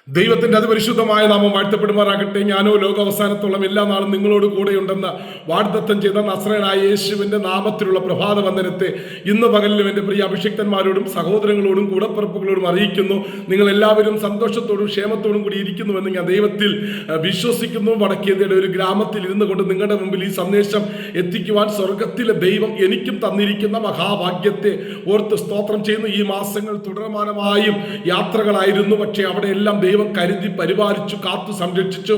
ദൈവത്തിന്റെ അതിപരിശുദ്ധമായ നാമം വാഴ്ത്തപ്പെടുമാറാകട്ടെ. ഞാനോ ലോകാവസാനത്തോളം എല്ലാ നാളും നിങ്ങളോട് കൂടെയുണ്ടെന്ന് വാഗ്ദത്തം ചെയ്ത നസ്രയനായ യേശുവിന്റെ നാമത്തിലുള്ള പ്രഭാത വന്ദനത്തെ ഇന്ന് പകലിലും എൻ്റെ പ്രിയ അഭിഷിക്തന്മാരോടും സഹോദരങ്ങളോടും കൂടപ്പിറപ്പുകളോടും അറിയിക്കുന്നു. നിങ്ങൾ എല്ലാവരും സന്തോഷത്തോടും ക്ഷേമത്തോടും കൂടി ഇരിക്കുന്നുവെന്ന് ഞാൻ ദൈവത്തിൽ വിശ്വസിക്കുന്നു. വടക്കേന്ത്യയുടെ ഒരു ഗ്രാമത്തിൽ ഇരുന്നു കൊണ്ട് നിങ്ങളുടെ മുമ്പിൽ ഈ സന്ദേശം എത്തിക്കുവാൻ സ്വർഗത്തിലെ ദൈവം എനിക്കും തന്നിരിക്കുന്ന മഹാഭാഗ്യത്തെ ഓർത്ത് സ്തോത്രം ചെയ്യുന്നു. ഈ മാസങ്ങൾ തുടർമാനമായും യാത്രകളായിരുന്നു. പക്ഷേ അവിടെ എല്ലാം ദൈവം കരുതി പരിപാലിച്ചു, കാത്തു സംരക്ഷിച്ചു.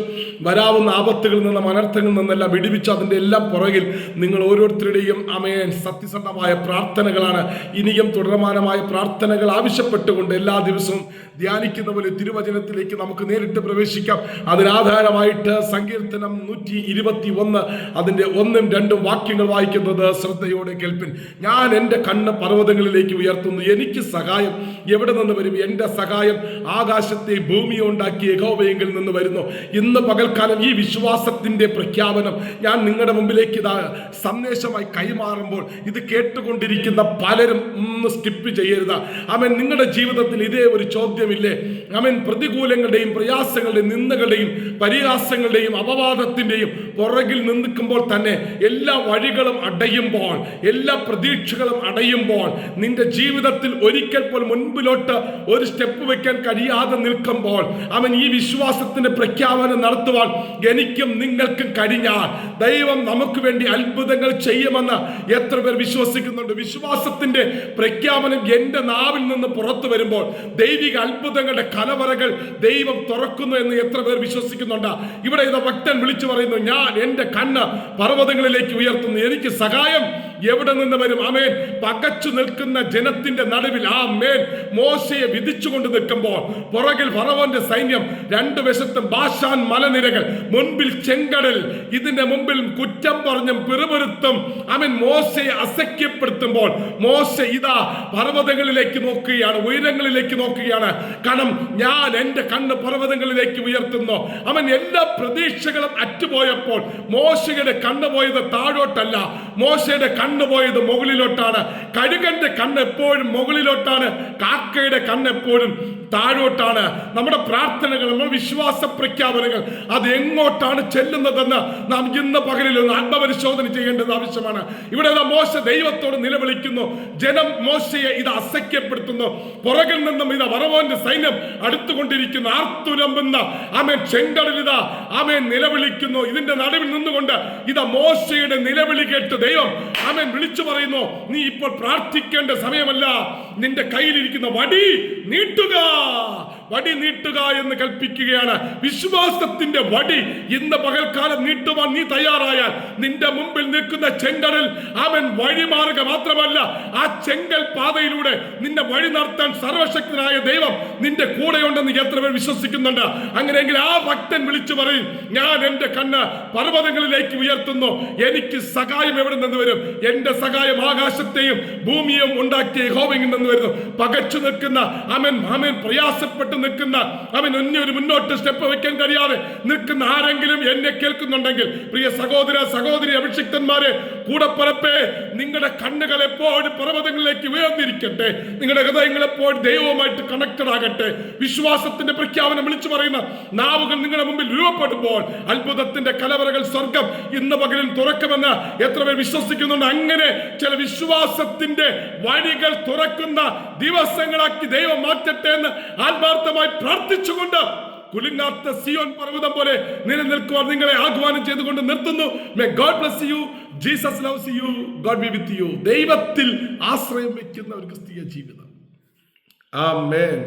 വരാവുന്ന ആപത്തുകളിൽ നിന്നും അനർത്ഥങ്ങളിൽ നിന്നെല്ലാം വിടുവിച്ചു. അതിൻ്റെ എല്ലാം പുറകിൽ നിങ്ങൾ ഓരോരുത്തരുടെയും ആമേൻ സത്യസന്ധമായ പ്രാർത്ഥനകളാണ്. ഇനിയും തുടർമാനമായ പ്രാർത്ഥനകൾ ആവശ്യപ്പെട്ടുകൊണ്ട് എല്ലാ ദിവസവും ധ്യാനിക്കുന്ന പോലെ തിരുവചനത്തിലേക്ക് നമുക്ക് നേരിട്ട് പ്രവേശിക്കാം. അതിനാധാരമായിട്ട് സങ്കീർത്തനം 121 അതിൻ്റെ 1ഉം 2ഉം വാക്യങ്ങൾ വായിക്കുന്നത് ശ്രദ്ധയോടെ കേൾപ്പിൻ. ഞാൻ എൻ്റെ കണ്ണ് പർവ്വതങ്ങളിലേക്ക് ഉയർത്തുന്നു, എനിക്ക് സഹായം എവിടെ നിന്ന് വരും? എൻ്റെ സഹായം ആകാശത്തെ ഭൂമിയെ ഉണ്ടാക്കിയ യഹോവയിൽ നിന്ന് വരുന്നു. ഇന്ന് പകൽക്കാലം ഈ വിശ്വാസത്തിൻ്റെ പ്രഖ്യാപനം ഞാൻ നിങ്ങളുടെ മുമ്പിലേക്ക് ഇതാ സന്ദേശമായി കൈമാറുമ്പോൾ ഇത് കേട്ടുകൊണ്ടിരിക്കുന്ന പലരും ഒന്ന് സ്കിപ്പ് ചെയ്യരുത്. അവൻ നിങ്ങളുടെ ജീവിതത്തിൽ ഇതേ ഒരു ചോദ്യമില്ലേ? അവൻ പ്രതികൂലങ്ങളുടെയും പ്രയാസങ്ങളുടെയും നിന്ദകളുടെയും പരിഹാസങ്ങളുടെയും അപവാദത്തിൻ്റെയും പുറകിൽ നിൽക്കുമ്പോൾ തന്നെ എല്ലാ വഴികളും അടയുമ്പോൾ, എല്ലാ പ്രതീക്ഷകളും അടയുമ്പോൾ, നിന്റെ ജീവിതത്തിൽ ഒരിക്കൽ പോലും മുൻപിലോട്ട് ഒരു സ്റ്റെപ്പ് വെക്കാൻ കഴിയാതെ നിൽക്കുമ്പോൾ അവൻ ഈ വിശ്വാസത്തിന്റെ പ്രഖ്യാപനം നടത്തുവാൻ എനിക്കും നിങ്ങൾക്കും കഴിഞ്ഞാൽ ദൈവം നമുക്ക് വേണ്ടി അത്ഭുതങ്ങൾ ചെയ്യുമെന്ന് എത്ര പേർ വിശ്വസിക്കുന്നുണ്ട്? വിശ്വാസത്തിന്റെ പ്രഖ്യാപനം എൻ്റെ നാവിൽ നിന്ന് പുറത്തു വരുമ്പോൾ ദൈവിക അത്ഭുതങ്ങളുടെ കലവറകൾ ദൈവം തുറക്കുന്നു എന്ന് എത്ര പേർ വിശ്വസിക്കുന്നുണ്ട്? ഇവിടെ ഇതാ ഭക്തൻ വിളിച്ചു പറയുന്നു, ഞാൻ എൻ്റെ കണ്ണ് പർവ്വതങ്ങളിലേക്ക് ഉയർത്തുന്നു, എനിക്ക് സഹായം എവിടെ നിന്ന് വരും? ആമേൻ. പകച്ചു നിൽക്കുന്ന ജനത്തിന്റെ നടുവിൽ ആമേൻ മോശയെ വിധിച്ചുകൊണ്ട് നിൽക്കുമ്പോൾ പുറകിൽ ഫറവോന്റെ സൈന്യം, രണ്ടു വശത്തും ബാശാൻ മലനിരകൾ, മുൻപിൽ ചെങ്കടൽ, ഇതിന്റെ മുമ്പിൽ കുറ്റം പറഞ്ഞും പിറുപിറുത്തും അവൻ മോശയെ അസഖ്യപ്പെടുത്തുമ്പോൾ മോശ ഇതാ പർവ്വതങ്ങളിലേക്ക് നോക്കുകയാണ്, ഉയരങ്ങളിലേക്ക് നോക്കുകയാണ്. കാരണം ഞാൻ എൻ്റെ കണ്ണ് പർവ്വതങ്ങളിലേക്ക് ഉയർത്തുന്നു. അവൻ എല്ലാ പ്രതീക്ഷകളും അറ്റുപോയപ്പോൾ മോശയുടെ കണ്ണ് പോയത് താഴോട്ടല്ല, മോശയുടെ കണ്ണ് പോയത് മുകളിലോട്ടാണ്. കഴുകന്റെ കണ്ണ് എപ്പോഴും മുകളിലോട്ടാണ്, കാക്കയുടെ കണ്ണ് എപ്പോഴും താഴോട്ടാണ്. നമ്മുടെ പ്രാർത്ഥനകൾ, നമ്മുടെ വിശ്വാസ പ്രഖ്യാപനങ്ങൾ അത് എങ്ങോട്ടാണ് ചെല്ലുന്നതെന്ന് നാം ഇന്ന് പകലിൽ ഒന്ന് ആത്മപരിശോധന ചെയ്യേണ്ടത് ആവശ്യമാണ്. ഇവിടെ മോശ ദൈവത്തോട് നിലവിളിക്കുന്നു, ജനം മോശയെ ഇത് അസഖ്യപ്പെടുത്തുന്നു. പുറകിൽ നിന്നും ഇതാ ഫറവോന്റെ സൈന്യം അടുത്തുകൊണ്ടിരിക്കുന്നു. ആർത്തുലമ്പുന്ന ആമേൻ ചെങ്കടൽ ഇതാ ആമേൻ നിലവിളിക്കുന്നു. ഇതിന്റെ നടുവിൽ നിന്നുകൊണ്ട് ഇതാ മോശയുടെ നിലവിളി കേട്ട് ദൈവം ആമേൻ വിളിച്ചു പറയുന്നു, നീ ഇപ്പോൾ പ്രാർത്ഥിക്കേണ്ട സമയമല്ല, നിന്റെ കയ്യിലിരിക്കുന്ന വടി നീട്ടുക, വടി നീട്ടുക എന്ന് കൽപ്പിക്കുകയാണ്. വിശ്വാസത്തിന്റെ വടി ഇന്ന് പകൽക്കാലം നീട്ടുവാൻ നീ തയ്യാറായാൽ നിന്റെ മുമ്പിൽ നിൽക്കുന്ന ചെങ്കടൽ അവൻ വഴിമാറുക മാത്രമല്ല, ആ ചെങ്കൽ പാതയിലൂടെ നിന്നെ വഴി നടത്താൻ സർവശക്തനായ ദൈവം നിന്റെ കൂടെയുണ്ടെന്ന് എത്ര പേർ വിശ്വസിക്കുന്നുണ്ട്? അങ്ങനെയെങ്കിൽ ആ ഭക്തൻ വിളിച്ചു പറയും, ഞാൻ എൻ്റെ കണ്ണ് പർവ്വതങ്ങളിലേക്ക് ഉയർത്തുന്നു, എനിക്ക് സഹായം എവിടെ നിന്ന് വരും? എൻ്റെ സഹായം ആകാശത്തെയും ഭൂമിയെയും ഉണ്ടാക്കിയ യഹോവയിൽ നിന്ന് വരുന്നു. പകച്ചു നിൽക്കുന്ന അവൻ പ്രയാസപ്പെട്ട് നിൽക്കുന്ന അവൻ ഒരു മുന്നോട്ട് സ്റ്റെപ്പ് വെക്കാൻ കഴിയാതെ നിൽക്കുന്ന ആരെങ്കിലും എന്നെ കേൾക്കുന്നുണ്ടെങ്കിൽ, പ്രിയ സഹോദര സഹോദരി അഭിഷിക്തന്മാരെ, കൂടപ്പറപ്പേ, നിങ്ങളുടെ കണ്ണുകൾ എപ്പോഴും പർവ്വതങ്ങളിലേക്ക് ഉയർന്നിരിക്കട്ടെ. നിങ്ങളുടെ ഹൃദയങ്ങൾ എപ്പോഴും ദൈവവുമായിട്ട് കണക്റ്റഡ് ആകട്ടെ. വിശ്വാസത്തിന്റെ പ്രഖ്യാപനം വിളിച്ചു പറയുന്ന നാവുകൾ നിങ്ങളുടെ മുമ്പിൽ രൂപപ്പെടുമ്പോൾ അത്ഭുതത്തിന്റെ കലവറകൾ സ്വർഗം ഇന്ന് പകലിൽ തുറക്കുമെന്ന് എത്ര പേർ വിശ്വസിക്കുന്നുണ്ട്? അങ്ങനെ ചില വിശ്വാസത്തിന്റെ വഴികൾ തുറക്കുന്ന ദിവസങ്ങളാക്കി ദൈവം മാറ്റട്ടെ എന്ന് ആത്മാർത്ഥമായി പ്രാർത്ഥിച്ചുകൊണ്ട് കുലുങ്ങാത്ത സിയോൻ പർവ്വതം പോലെ നിലനിൽക്കുവാൻ നിങ്ങളെ ആഹ്വാനം ചെയ്തുകൊണ്ട് നിർത്തുന്നു. May God bless you. Jesus loves you. God be with you. ദൈവത്തിൽ ആശ്രയം വെക്കുന്ന ഒരു ക്രിസ്തീയ ജീവിതം. ആമേൻ.